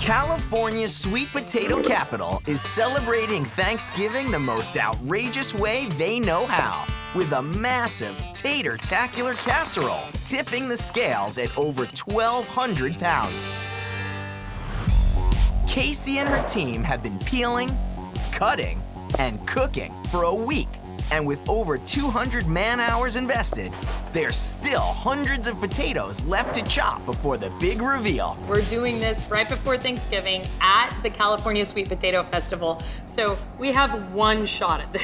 California's sweet potato capital is celebrating Thanksgiving the most outrageous way they know how, with a massive tater-tacular casserole tipping the scales at over 1,200 pounds. Casey and her team have been peeling, cutting, and cooking for a week. And with over 200 man-hours invested, there's still hundreds of potatoes left to chop before the big reveal. We're doing this right before Thanksgiving at the California Sweet Potato Festival, so we have one shot at this.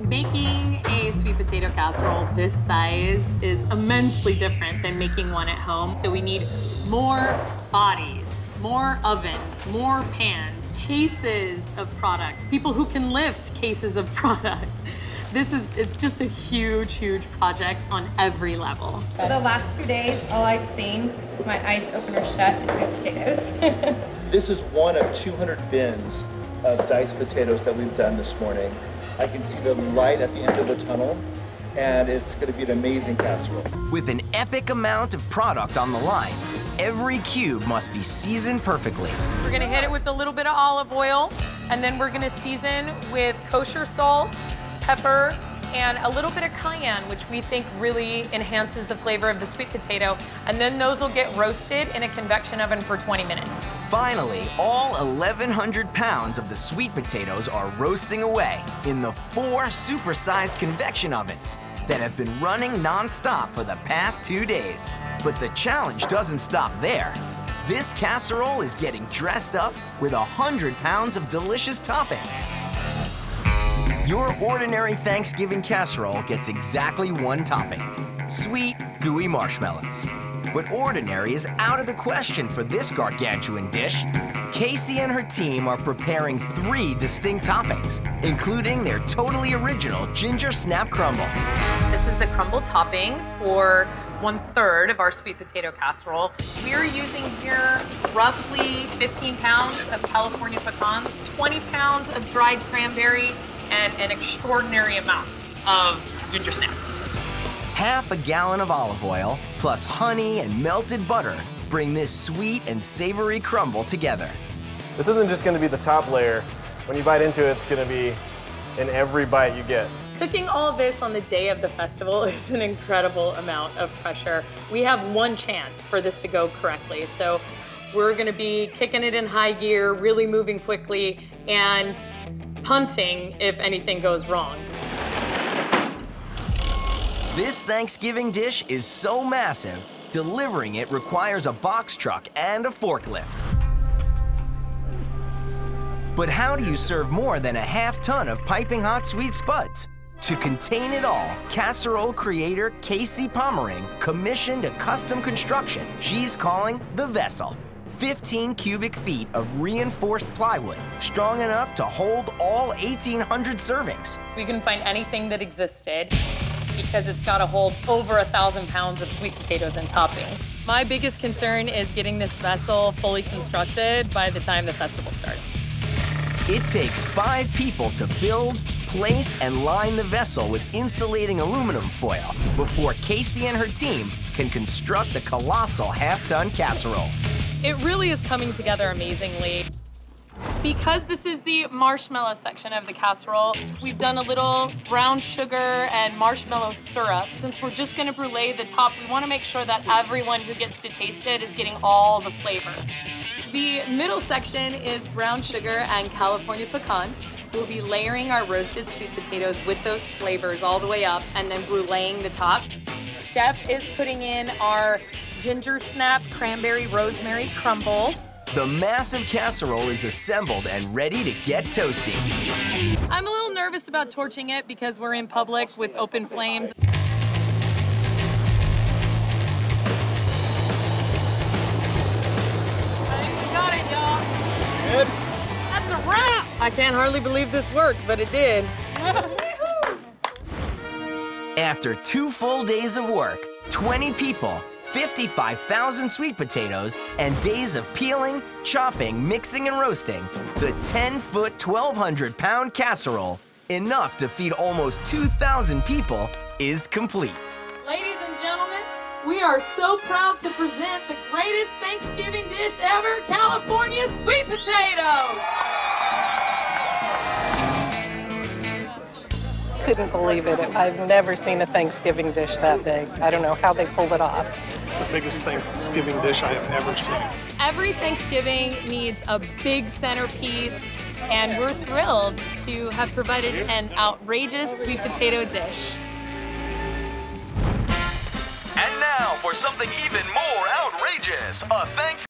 Making a sweet potato casserole this size is immensely different than making one at home, so we need more bodies, more ovens, more pans, cases of product, people who can lift cases of product. It's just a huge, huge project on every level. For the last 2 days, all I've seen, my eyes open or shut, is sweet potatoes. This is one of 200 bins of diced potatoes that we've done this morning. I can see the light at the end of the tunnel, and it's going to be an amazing casserole. With an epic amount of product on the line, every cube must be seasoned perfectly. We're gonna hit it with a little bit of olive oil, and then we're gonna season with kosher salt, pepper, and a little bit of cayenne, which we think really enhances the flavor of the sweet potato. And then those will get roasted in a convection oven for 20 minutes. Finally, all 1,100 pounds of the sweet potatoes are roasting away in the 4 supersized convection ovens that have been running non-stop for the past 2 days. But the challenge doesn't stop there. This casserole is getting dressed up with 100 pounds of delicious toppings. Your ordinary Thanksgiving casserole gets exactly one topping: sweet, gooey marshmallows. But ordinary is out of the question for this gargantuan dish. Casey and her team are preparing 3 distinct toppings, including their totally original ginger snap crumble. This is the crumble topping for 1/3 of our sweet potato casserole. We're using here roughly 15 pounds of California pecans, 20 pounds of dried cranberry, and an extraordinary amount of ginger snaps. Half a gallon of olive oil plus honey and melted butter bring this sweet and savory crumble together. This isn't just going to be the top layer. When you bite into it, it's going to be in every bite you get. Cooking all of this on the day of the festival is an incredible amount of pressure. We have one chance for this to go correctly, so we're going to be kicking it in high gear, really moving quickly, and punting if anything goes wrong. This Thanksgiving dish is so massive, delivering it requires a box truck and a forklift. But how do you serve more than a half-ton of piping hot sweet spuds? To contain it all, casserole creator Casey Pommering commissioned a custom construction she's calling the Vessel. 15 cubic feet of reinforced plywood, strong enough to hold all 1,800 servings. We couldn't find anything that existed because it's got to hold over 1,000 pounds of sweet potatoes and toppings. My biggest concern is getting this vessel fully constructed by the time the festival starts. It takes 5 people to build, place, and line the vessel with insulating aluminum foil before Casey and her team can construct the colossal half-ton casserole. It really is coming together amazingly. Because this is the marshmallow section of the casserole, we've done a little brown sugar and marshmallow syrup. Since we're just gonna brulee the top, we wanna make sure that everyone who gets to taste it is getting all the flavor. The middle section is brown sugar and California pecans. We'll be layering our roasted sweet potatoes with those flavors all the way up and then bruleeing the top. Steph is putting in our ginger snap cranberry rosemary crumble. The massive casserole is assembled and ready to get toasty. I'm a little nervous about torching it because we're in public with open flames. I think we got it, y'all. Good. That's a wrap! I can't hardly believe this worked, but it did. After 2 full days of work, 20 people, 55,000 sweet potatoes, and days of peeling, chopping, mixing, and roasting, the 10-foot, 1,200-pound casserole, enough to feed almost 2,000 people, is complete. Ladies and gentlemen, We are so proud to present the greatest Thanksgiving dish ever, California sweet potatoes. Couldn't believe it. I've never seen a Thanksgiving dish that big. I don't know how they pulled it off. It's the biggest Thanksgiving dish I have ever seen. Every Thanksgiving needs a big centerpiece, and we're thrilled to have provided an outrageous sweet potato dish. And now for something even more outrageous, a Thanksgiving